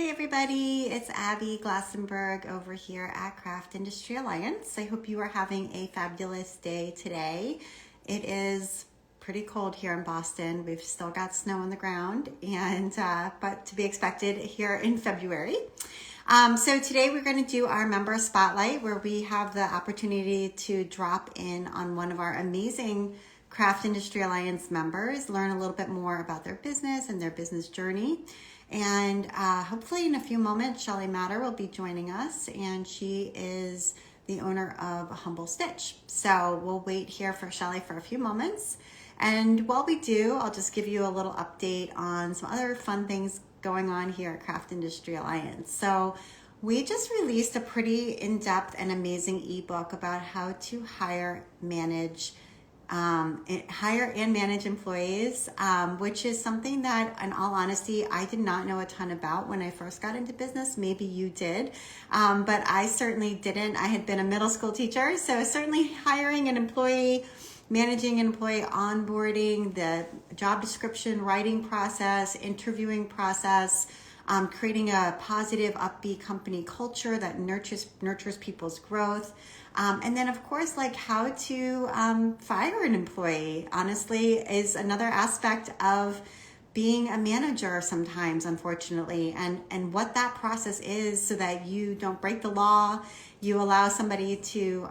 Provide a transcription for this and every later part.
Hey everybody, it's Abby Glassenberg over here at Craft Industry Alliance. I hope you are having a fabulous day today. It is pretty cold here in Boston. We've still got snow on the ground, and but to be expected here in February. So today we're going to do our member spotlight, where we have the opportunity to drop in on one of our amazing Craft Industry Alliance members, learn a little bit more about their business and their business journey. And hopefully in a few moments, Shelly Matter will be joining us, and she is the owner of Humble Stitch. So we'll wait here for Shelly for a few moments. And while we do, I'll just give you a little update on some other fun things going on here at Craft Industry Alliance. So we just released a pretty in-depth and amazing ebook about how to hire and manage employees, which is something that, in all honesty, I did not know a ton about when I first got into business. Maybe you did, but I certainly didn't. I had been a middle school teacher, so certainly hiring an employee, managing an employee, onboarding, the job description, writing process, interviewing process, creating a positive, upbeat company culture that nurtures people's growth. And then, of course, like how to fire an employee, honestly, is another aspect of being a manager sometimes, unfortunately, and what that process is so that you don't break the law, you allow somebody to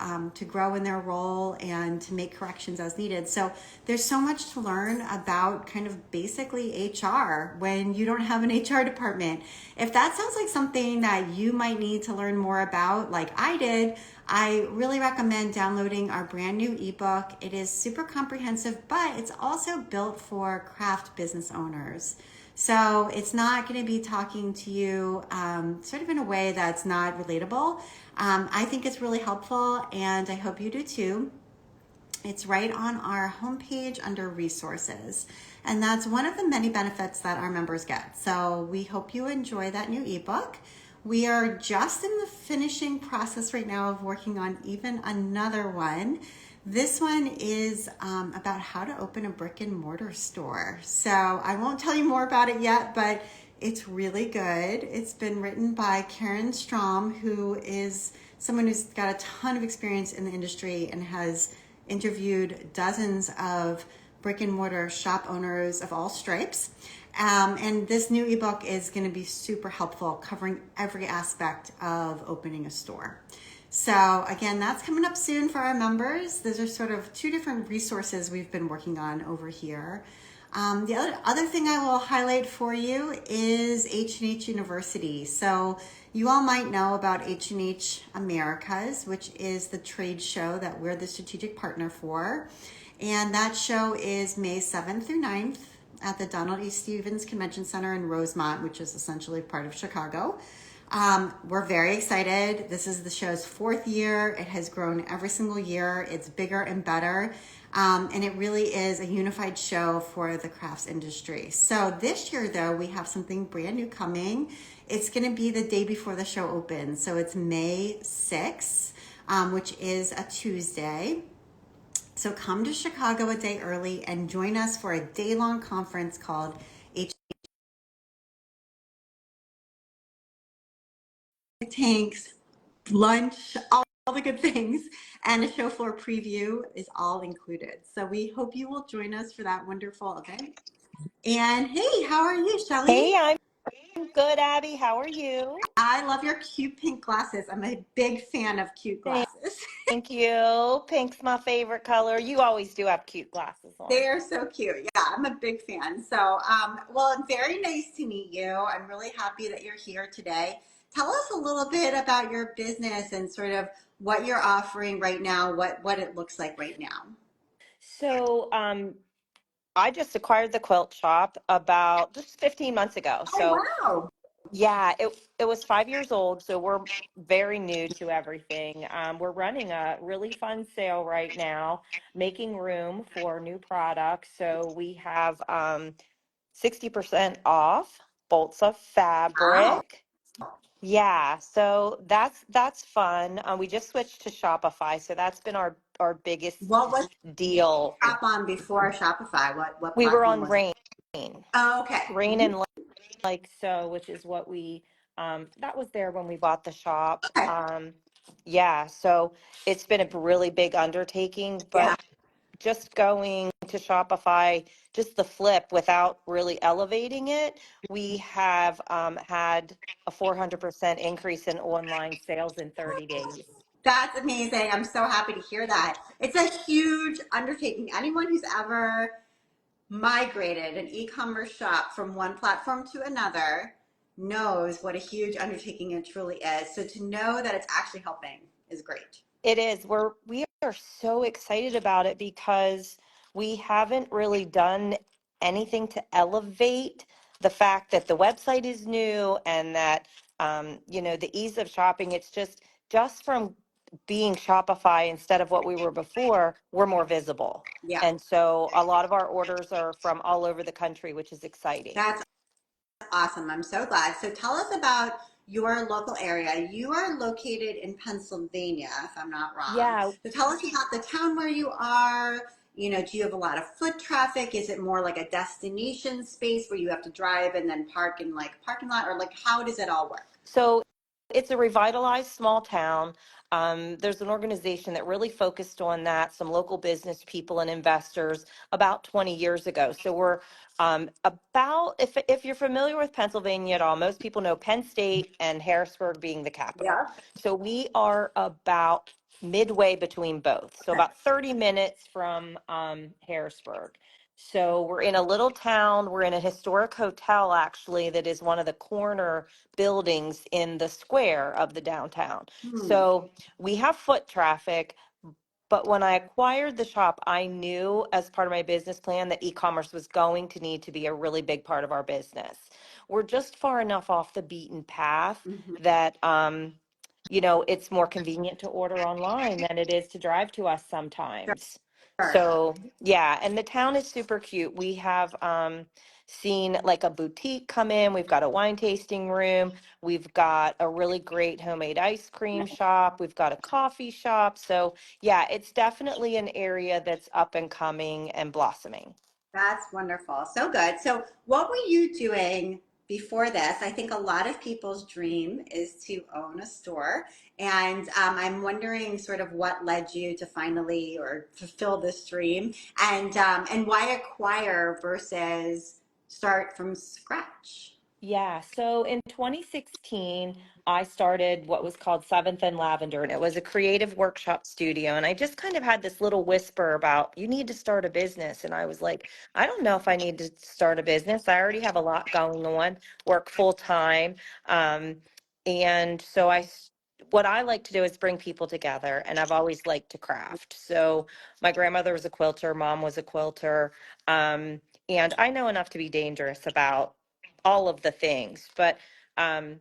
grow in their role and to make corrections as needed. So there's so much to learn about kind of basically HR when you don't have an HR department. If that sounds like something that you might need to learn more about, like I did, I really recommend downloading our brand new ebook. It is super comprehensive, but it's also built for craft business owners. So it's not going to be talking to you sort of in a way that's not relatable. I think it's really helpful, and I hope you do too. It's right on our homepage under resources. And that's one of the many benefits that our members get. So we hope you enjoy that new ebook. We are just in the finishing process right now of working on even another one. This one is about how to open a brick and mortar store. So I won't tell you more about it yet, but it's really good. It's been written by Karen Strom, who is someone who's got a ton of experience in the industry and has interviewed dozens of brick and mortar shop owners of all stripes. And this new ebook is going to be super helpful, covering every aspect of opening a store. So again, that's coming up soon for our members. Those are sort of two different resources we've been working on over here. The other thing I will highlight for you is H&H University. So you all might know about H&H Americas, which is the trade show that we're the strategic partner for. And that show is May 7th through 9th at the Donald E. Stevens Convention Center in Rosemont, which is essentially part of Chicago. We're very excited. This is the show's fourth year. It has grown every single year. It's bigger and better. And it really is a unified show for the crafts industry. So this year, though, we have something brand new coming. It's going to be the day before the show opens. So it's May 6th, which is a Tuesday. So come to Chicago a day early and join us for a day-long conference called Tanks, lunch, all the good things, and a show floor preview is all included. So we hope you will join us for that wonderful event. And hey, how are you, Shelly? Hey, I'm good, Abby. How are you? I love your cute pink glasses. I'm a big fan of cute Thank glasses. thank you. Pink's my favorite color. You always do have cute glasses They on. are so cute. Yeah, I'm a big fan. So, well, very nice to meet you. I'm really happy that you're here today. Tell us a little bit about your business and sort of what you're offering right now, what it looks like right now. So, I just acquired the quilt shop about just 15 months ago. Oh, So, wow. yeah, it was 5 years old. So we're very new to everything. We're running a really fun sale right now, making room for new products. So we have 60% off bolts of Wow. fabric. Yeah, so that's fun. We just switched to Shopify, so that's been our biggest What was deal. Shop on before Shopify? What We were platform on was it? Rain, Oh, okay. Rain Mhm. and Link. like so, which is what we that was there when we bought the shop. Okay. Yeah, so it's been a really big undertaking, Yeah. but just going to Shopify, just the flip without really elevating it, we have had a 400% increase in online sales in 30 days. That's amazing. I'm so happy to hear that. It's a huge undertaking. Anyone who's ever migrated an e-commerce shop from one platform to another knows what a huge undertaking it truly is. So to know that it's actually helping is great. It is. We are so excited about it because we haven't really done anything to elevate the fact that the website is new and that the ease of shopping. It's just from being Shopify instead of what we were before, we're more visible. Yeah, And so a lot of our orders are from all over the country, which is exciting. that's awesome. I'm so glad. So tell us about your local area. You are located in Pennsylvania, if I'm not wrong. Yeah, So tell us about the town where you are. Do you have a lot of foot traffic? Is it more like a destination space where you have to drive and then park in like parking lot, or like how does it all work? so it's a revitalized small town. There's an organization that really focused on that, some local business people and investors about 20 years ago. So we're if you're familiar with Pennsylvania at all, most people know Penn State and Harrisburg being the capital. Yeah. So we are about midway between both. So Okay. about 30 minutes from Harrisburg. So we're in a little town. We're in a historic hotel, actually, that is one of the corner buildings in the square of the downtown. Hmm. So we have foot traffic, but when I acquired the shop, I knew as part of my business plan that e-commerce was going to need to be a really big part of our business. We're just far enough off the beaten path Mhm. that it's more convenient to order online than it is to drive to us sometimes. Sure. So, yeah, and the town is super cute. We have seen like a boutique come in. We've got a wine tasting room. We've got a really great homemade ice cream shop. We've got a coffee shop. So, yeah, it's definitely an area that's up and coming and blossoming. That's wonderful. So good. So, what were you doing before this? I think a lot of people's dream is to own a store. And I'm wondering sort of what led you to finally or fulfill this dream and why acquire versus start from scratch? Yeah, so in 2016, I started what was called Seventh and Lavender, and it was a creative workshop studio. And I just kind of had this little whisper about, you need to start a business. And I was like, I don't know if I need to start a business. I already have a lot going on, work full time. Um, and so what I like to do is bring people together, and I've always liked to craft. So my grandmother was a quilter, mom was a quilter. And I know enough to be dangerous about all of the things. But um,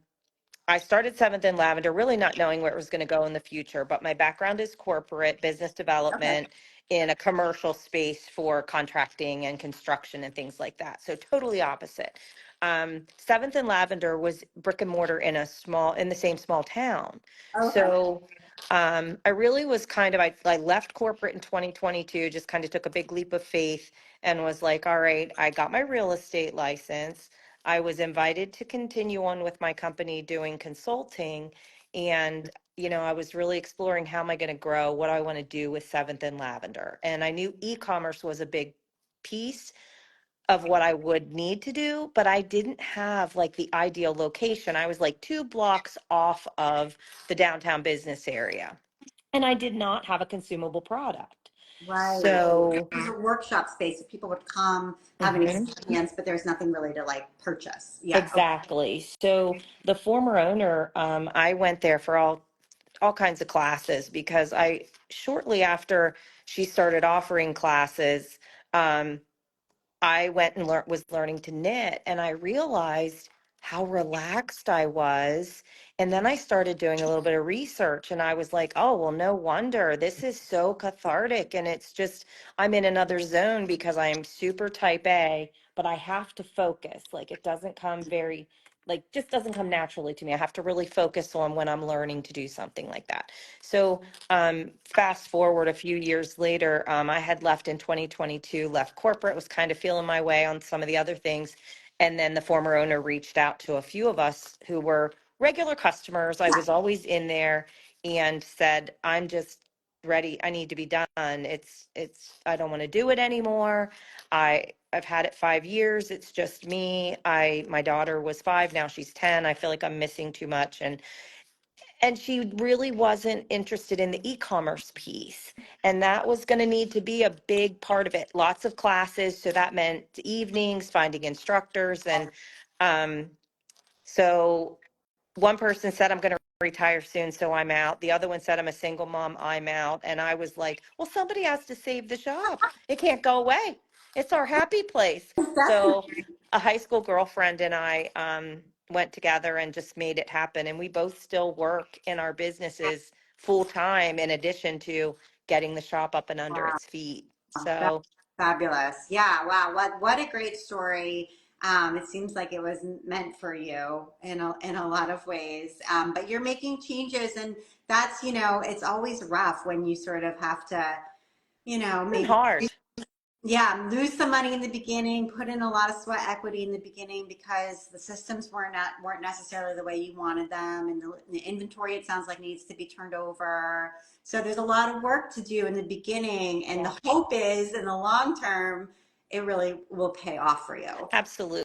I started Seventh and Lavender, really not knowing where it was going to go in the future. But my background is corporate business Okay. development in a commercial space for contracting and construction and things like that. So totally opposite. Seventh and Lavender was brick and mortar in the same small town. Okay. So I really was I left corporate in 2022, just kind of took a big leap of faith and was like, all right, I got my real estate license. I was invited to continue on with my company doing consulting. And, I was really exploring how am I going to grow, what do I want to do with Seventh and Lavender. And I knew e-commerce was a big piece of what I would need to do, but I didn't have like the ideal location. I was like 2 blocks off of the downtown business area, and I did not have a consumable product. Right. So, It was a workshop space, so people would come, have an mhm. experience, but there's nothing really to like purchase. Yeah. Okay. Exactly. So the former owner, I went there for all kinds of classes because I shortly after she started offering classes, um, I went and was learning to knit, and I realized how relaxed I was. And then I started doing a little bit of research, and I was like, oh, well, no wonder this is so cathartic. And it's just, I'm in another zone because I'm super type A, but I have to focus. Like it doesn't come just doesn't come naturally to me. I have to really focus on when I'm learning to do something like that. So fast forward a few years later, I had left in 2022, left corporate, was kind of feeling my way on some of the other things. And then the former owner reached out to a few of us who were regular customers. I Yeah, was always in there and said, I'm just ready. I need to be done. I don't want to do it anymore. I've had it 5 years. It's just me. My daughter was 5. Now she's 10. I feel like I'm missing too much. And she really wasn't interested in the e-commerce piece, and that was going to need to be a big part of it. Lots of classes, so that meant evenings, finding instructors. And um, so one person said, I'm going to retire soon, so I'm out. The other one said, I'm a single mom, I'm out. And I was like, well, somebody has to save the shop. It can't go away. It's our happy place. So definitely. a high school girlfriend and I went together and just made it happen. And we both still work in our businesses full time in addition to getting the shop up and under Wow. its feet. That's So fabulous. Yeah, wow. What a great story. It seems like it was meant for you in a lot of ways. But you're making changes, and that's, it's always rough when you sort of have to, it's maybe, hard. yeah, lose some money in the beginning, put in a lot of sweat equity in the beginning because the systems weren't necessarily the way you wanted them, and the inventory, it sounds like, needs to be turned over. So there's a lot of work to do in the beginning, and Yeah. the hope is in the long term it really will pay off for you. Absolutely.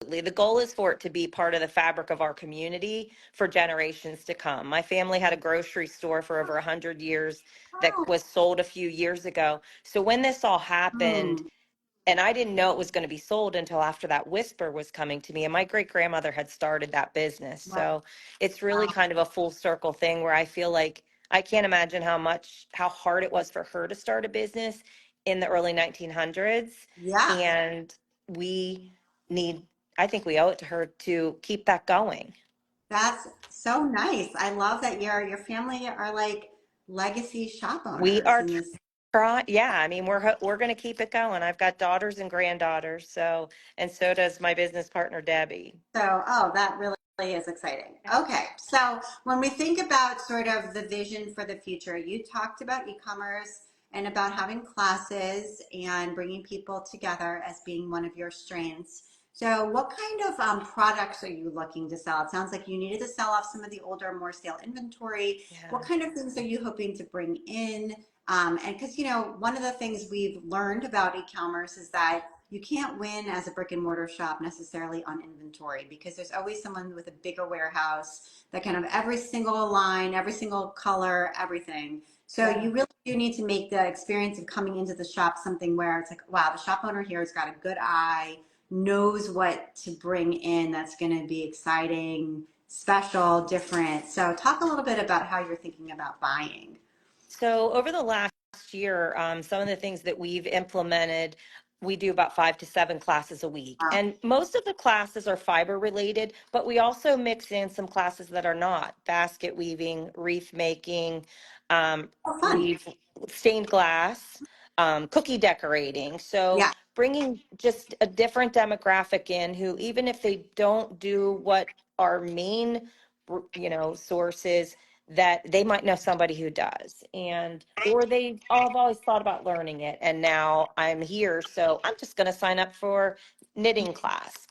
The goal is for it to be part of the fabric of our community for generations to come. My family had a grocery store for over 100 years that Oh, was sold a few years ago. So when this all happened, hmm. and I didn't know it was going to be sold until after that whisper was coming to me. And my great grandmother had started that business. So it's really Wow. kind of a full circle thing where I feel like I can't imagine how hard it was for her to start a business in the early 1900s. Yeah, And we need, I think we owe it to her to keep that going. that's so nice. I love that your family are like legacy shop We owners are in this. trying, yeah, I mean, we're going to keep it going. I've got daughters and granddaughters. So, and so does my business partner, Debbie. So, oh, that really is exciting. Okay, so when we think about sort of the vision for the future, you talked about e-commerce and about having classes and bringing people together as being one of your strengths. So, what kind of products are you looking to sell? It sounds like you needed to sell off some of the older, more stale inventory. What Yeah. kind of things are you hoping to bring in? And because, one of the things we've learned about e-commerce is that you can't win as a brick and mortar shop necessarily on inventory because there's always someone with a bigger warehouse that kind of every single line, every single color, everything. So Yeah. you really do need to make the experience of coming into the shop something where it's like, wow, the shop owner here has got a good eye, knows what to bring in that's going to be exciting, special, different. So talk a little bit about how you're thinking about buying. So over the last year, some of the things that we've implemented, we do about 5 to 7 classes a week. Wow. And most of the classes are fiber related, but we also mix in some classes that are not: basket weaving, wreath making, um, Oh, fun. we've stained glass, cookie decorating. So Yeah. bringing just a different demographic in who, even if they don't do what our main, source is, that they might know somebody who does, and or they all have always thought about learning it, and now I'm here, so I'm just going to sign up for knitting class.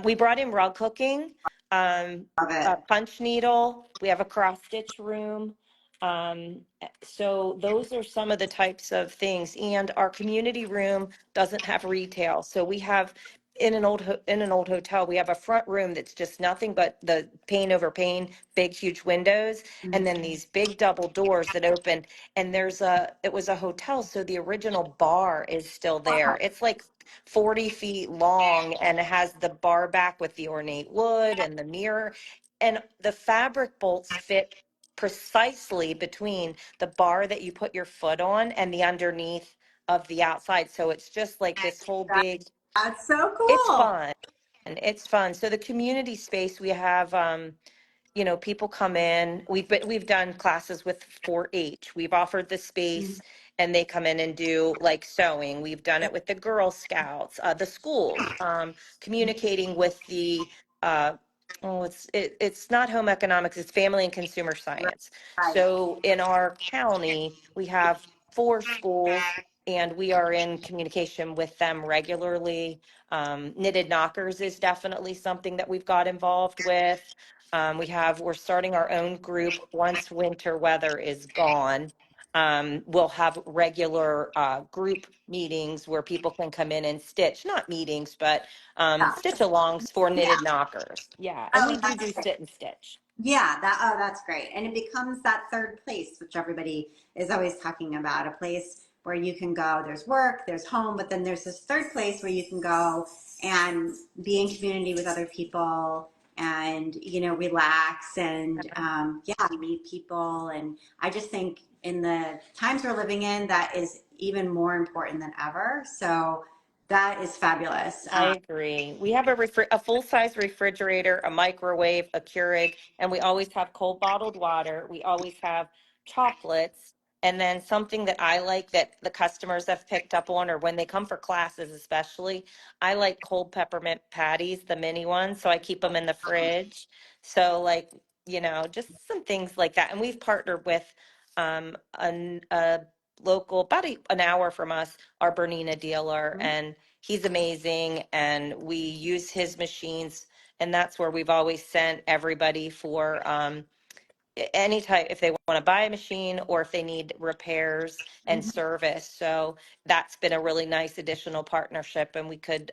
We brought in rug hooking, um, Love a it. punch needle. We have a cross stitch room. So those are some of the types of things. And our community room doesn't have retail, so we have, in an old hotel, we have a front room that's just nothing but the pane over pane, big huge windows, and then these big double doors that open. And it was a hotel, so the original bar is still there. It's like 40 feet long, and it has the bar back with the ornate wood and the mirror, and the fabric bolts fit precisely between the bar that you put your foot on and the underneath of the outside. So it's just like this whole big, That's so it's cool. fun. It's fun. So the community space, we have, people come in. We've done classes with 4-H. We've offered the space, and they come in and do like sewing. We've done it with the Girl Scouts, the schools, communicating with the uh, it's not home economics, it's family and consumer Right. science. So in our county, we have 4 schools. and we are in communication with them regularly. Knitted Knockers is definitely something that we've got involved with. We're starting our own group once winter weather is gone. We'll have regular group meetings where people can come in and stitch, not meetings, but Yeah. stitch alongs for Yeah. Knitted Knockers. Yeah, and Oh, we do that's sit and stitch. Yeah, that's great. And it becomes that third place, which everybody is always talking about, a place where you can go. There's work, there's home, but then there's this third place where you can go and be in community with other people and, relax and, yeah, meet people. And I just think in the times we're living in, that is even more important than ever. So that is fabulous. I agree. We have a full-size refrigerator, a microwave, a Keurig, and we always have cold bottled water. We always have chocolates. And then something that I like that the customers have picked up on, or when they come for classes especially, I like cold peppermint patties, the mini ones, so I keep them in the fridge. So like, just some things like that. And we've partnered with a local, about an hour from us, our Bernina dealer, and he's amazing, and we use his machines, and that's where we've always sent everybody for any type, if they want to buy a machine or if they need repairs and Mhm. service. So that's been a really nice additional partnership, and we could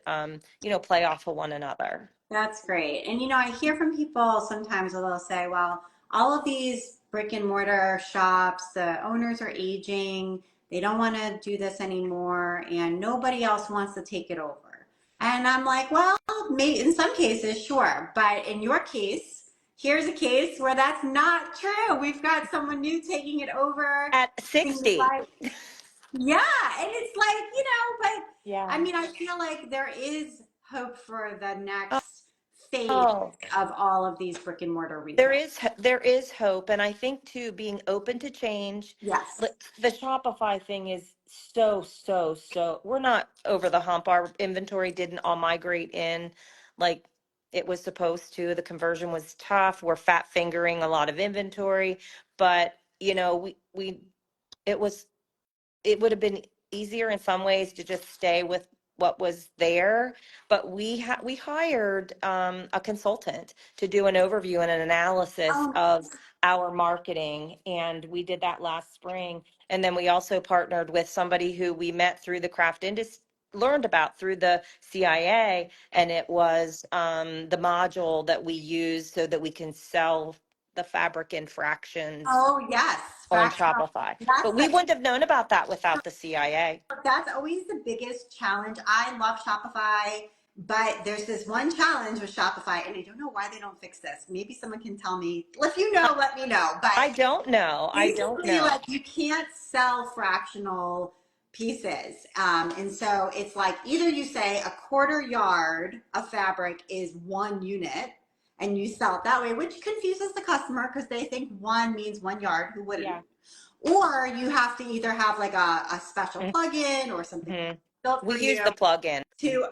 play off of one another. That's great. And I hear from people sometimes where they'll say, well, all of these brick and mortar shops, the owners are aging, they don't want to do this anymore, and nobody else wants to take it over. And I'm like, well, maybe in some cases, sure. But in your case, here's a case where that's not true. We've got someone new taking it over. At Seems 60. like, yeah, and it's like, but I Yeah. mean, I feel like there is hope for the next phase Oh, of all of these brick and mortar there retail. is hope, and I think too, being open to change. Yes. The Shopify thing is so, we're not over the hump. Our inventory didn't all migrate in like it was supposed to. The conversion was tough. We're fat fingering a lot of inventory, but we it was it would have been easier in some ways to just stay with what was there, but we hired a consultant to do an overview and an analysis Oh, of our marketing, and we did that last spring. And then we also partnered with somebody who we met through the craft industry, learned about through the CIA, and it was the module that we use so that we can sell the fabric in fractions oh yes. on Fraction. Shopify. That's But we the wouldn't have known about that without the CIA. that's always the biggest challenge. I love Shopify, but there's this one challenge with Shopify, and I don't know why they don't fix this. Maybe someone can tell me. If you know, let me know. But I don't know. I don't basically, know. like, you can't sell fractional pieces, and so it's like either you say a quarter yard of fabric is 1 unit and you sell it that way, which confuses the customer because they think one means 1 yard, who wouldn't? Yeah. Or you have to either have like a special plugin or something Mhm. built We for use you the plug-in. to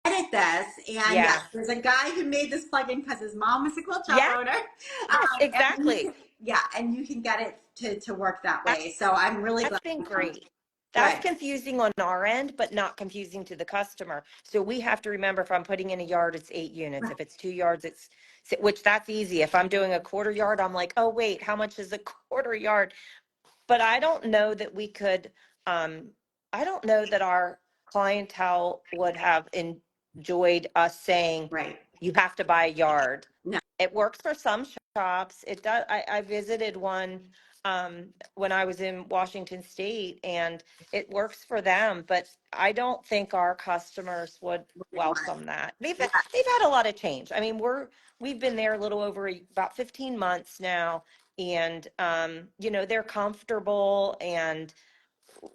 edit this. And yes, Yeah. there's a guy who made this plugin because his mom was a quilt shop Yes, owner. And you exactly. can, yeah, and you can get it to work that way. So I'm really glad That's been you found great. That's good. confusing on our end, but not confusing to the customer. So we have to remember, if I'm putting in a yard, it's 8 units. If it's 2 yards, which that's easy. If I'm doing a quarter yard, I'm like, oh, wait, how much is a quarter yard? But I don't know that we could, um, I don't know that our clientele would have enjoyed us saying, Right. you have to buy a yard. No. It works for some shops. It does. I visited one when I was in Washington State, and it works for them, but I don't think our customers would welcome that. Yeah. They've had a lot of change. I mean, we've been there a little over about 15 months now, and they're comfortable, and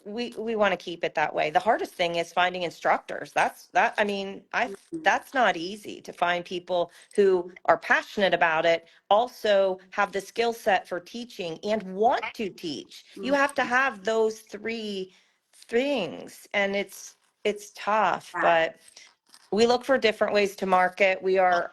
we want to keep it that way. The hardest thing is finding instructors. I mean, I that's not easy to find people who are passionate about it, also have the skill set for teaching and want to teach. You Mm, have to have those three things, and it's tough, yeah. but we look for different ways to market. We are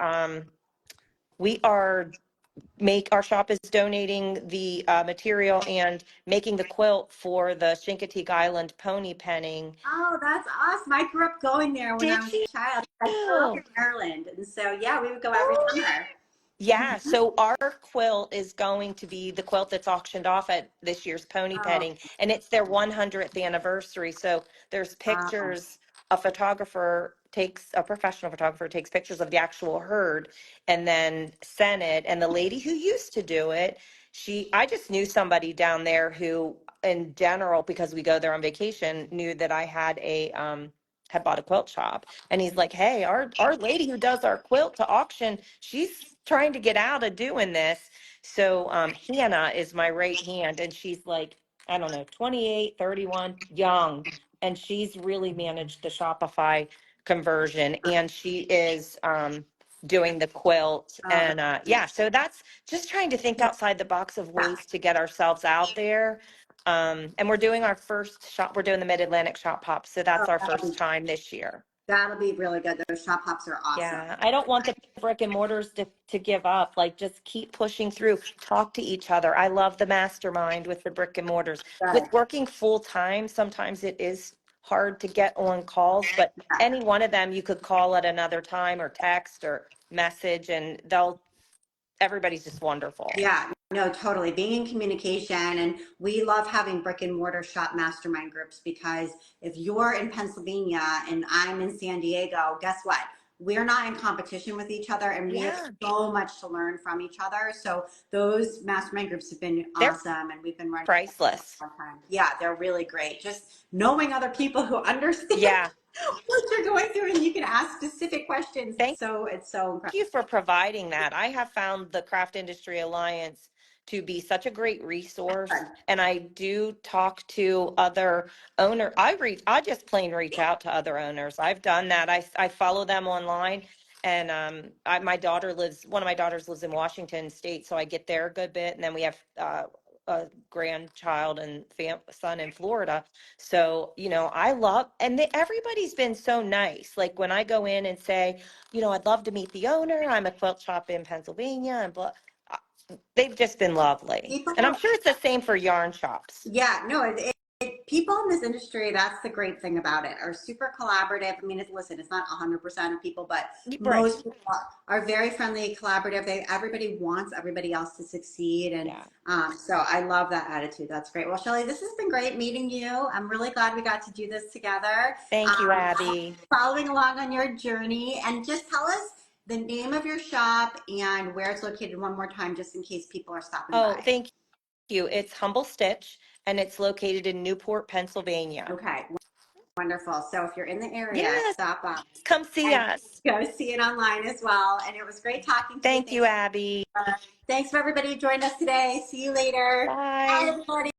make our shop is donating the material and making the quilt for the Chincoteague Island pony penning. Oh, that's awesome. I grew up going there when I Did was you? a child. I grew up in Maryland. And so, yeah, we would go every summer. Yeah, so our quilt is going to be the quilt that's auctioned off at this year's pony Oh, petting, and it's their 100th anniversary. So there's wow. pictures. A professional photographer takes pictures of the actual herd and then sent it. And the lady who used to do it, I just knew somebody down there who, in general, because we go there on vacation, knew that I had bought a quilt shop. And he's like, hey, our lady who does our quilt to auction, she's trying to get out of doing this. So Hannah is my right hand, and she's like, I don't know, 28, 31, young. And she's really managed the Shopify conversion, and she is doing the quilt. Oh, And yeah, so that's just trying to think outside the box of yeah, ways to get ourselves out there. And we're doing our first shop. We're doing the Mid-Atlantic Shop Pop. So oh, that's our first time this year. that'll be really good. Those shop hops are awesome. Yeah, I don't want the brick and mortars to give up. Like, just keep pushing through. Talk to each other. I love the mastermind with the brick and mortars. Good. With working full time, sometimes it is hard to get on calls, but Yeah. any one of them you could call at another time or text or message, and everybody's just wonderful. Yeah, no, totally. Being in communication, and we love having brick and mortar shop mastermind groups because if you're in Pennsylvania and I'm in San Diego, guess what? We're not in competition with each other and we have Yeah, so much to learn from each other. So those mastermind groups have been they're awesome and we've been running for priceless. a long time. Yeah, they're really great. Just knowing other people who understand Yeah. what you're going through and you can ask specific questions. Thank It's so incredible. you for providing that. I have found the Craft Industry Alliance to be such a great resource. And I do talk to other I just plain reach out to other owners. I've done that. I follow them online. And one of my daughters lives in Washington State, so I get there a good bit. And then we have a grandchild and son in Florida. So, everybody's been so nice. Like when I go in and say, I'd love to meet the owner. I'm a quilt shop in Pennsylvania and blah. uh, They've just been lovely. People, And I'm sure it's the same for yarn shops. yeah, no, people in this industry, that's the great thing about it, are super collaborative. I mean, listen, it's not 100% of people, but Right. most people are very friendly, collaborative. Everybody wants everybody else to succeed. And Yeah. so I love that attitude. That's great. Well, Shelly, this has been great meeting you. I'm really glad we got to do this together. Thank you, Abby. Following along on your journey, and just tell us the name of your shop and where it's located one more time, just in case people are stopping Oh, by. thank you. It's Humble Stitch and it's located in Newport, Pennsylvania. Okay, wonderful. So if you're in the area, Yes, stop by come see and us. go see it online as well. And it was great talking to you. Thank you, Abby. Thanks for everybody who joined us today. See you later. Bye, Bye. everybody.